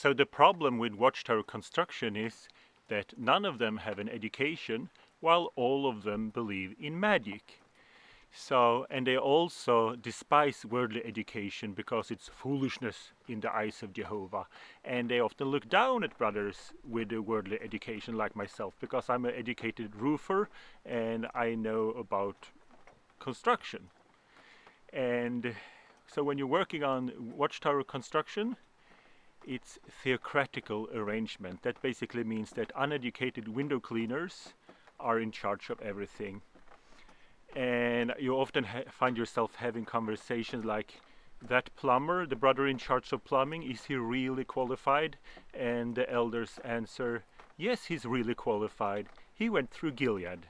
So the problem with Watchtower construction is that none of them have an education, while all of them believe in magic. So, and they also despise worldly education because it's foolishness in the eyes of Jehovah. And they often look down at brothers with a worldly education like myself, because I'm an educated roofer and I know about construction. And so when you're working on Watchtower construction, it's theocratical arrangement. That basically means that uneducated window cleaners are in charge of everything. And you often find yourself having conversations like, that plumber, the brother in charge of plumbing, is he really qualified? And the elders answer, yes, he's really qualified. He went through Gilead.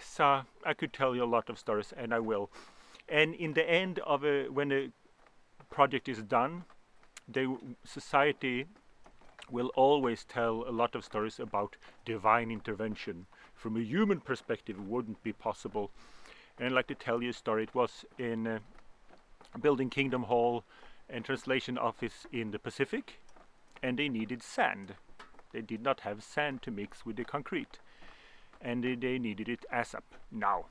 So I could tell you a lot of stories, and I will. And in the end of when a project is done, the society will always tell a lot of stories about divine intervention. From a human perspective, it wouldn't be possible. And I'd like to tell you a story. It was in building Kingdom Hall and translation office in the Pacific, and they needed sand. They did not have sand to mix with the concrete, and they needed it ASAP, now.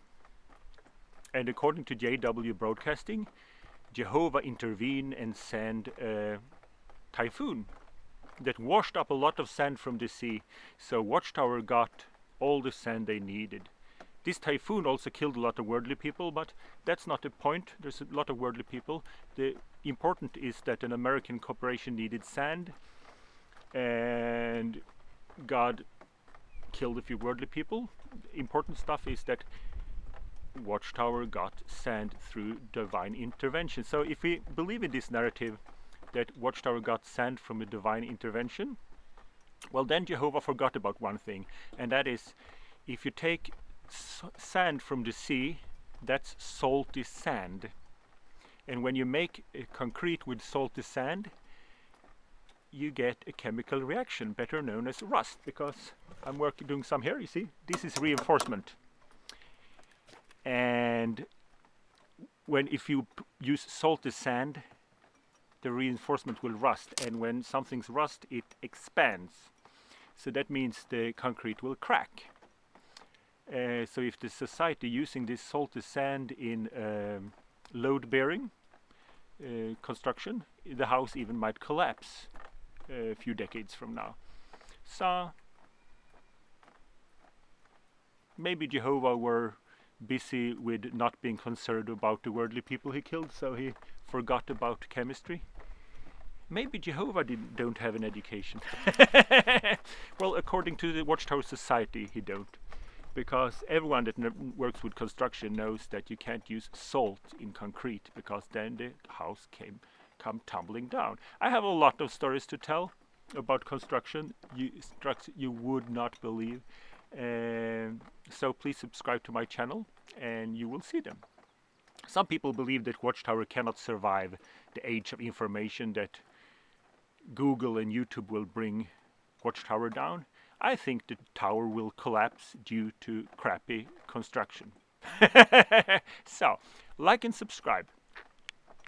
And according to JW Broadcasting, Jehovah intervened and sent a typhoon that washed up a lot of sand from the sea. So Watchtower got all the sand they needed. This typhoon also killed a lot of worldly people, but that's not the point. There's a lot of worldly people. The important is that an American corporation needed sand, and God killed a few worldly people. Important stuff is that Watchtower got sand through divine intervention. So if we believe in this narrative that Watchtower got sand from a divine intervention, well, then Jehovah forgot about one thing, and that is, if you take sand from the sea, that's salty sand. And when you make concrete with salty sand, you get a chemical reaction, better known as rust, because I'm doing some here, you see, this is reinforcement. And if you use salty sand, the reinforcement will rust, and when something's rust, it expands. So that means the concrete will crack. So if the society using this salty sand in load-bearing construction, the house even might collapse a few decades from now. So maybe Jehovah were busy with not being concerned about the worldly people he killed, so he forgot about chemistry. Maybe Jehovah don't have an education. Well, according to the Watchtower Society, he don't. Because everyone that works with construction knows that you can't use salt in concrete, because then the house come tumbling down. I have a lot of stories to tell about construction you would not believe. So please subscribe to my channel and you will see them. Some people believe that Watchtower cannot survive the age of information, that Google and YouTube will bring Watchtower down. I think the tower will collapse due to crappy construction. So, like and subscribe.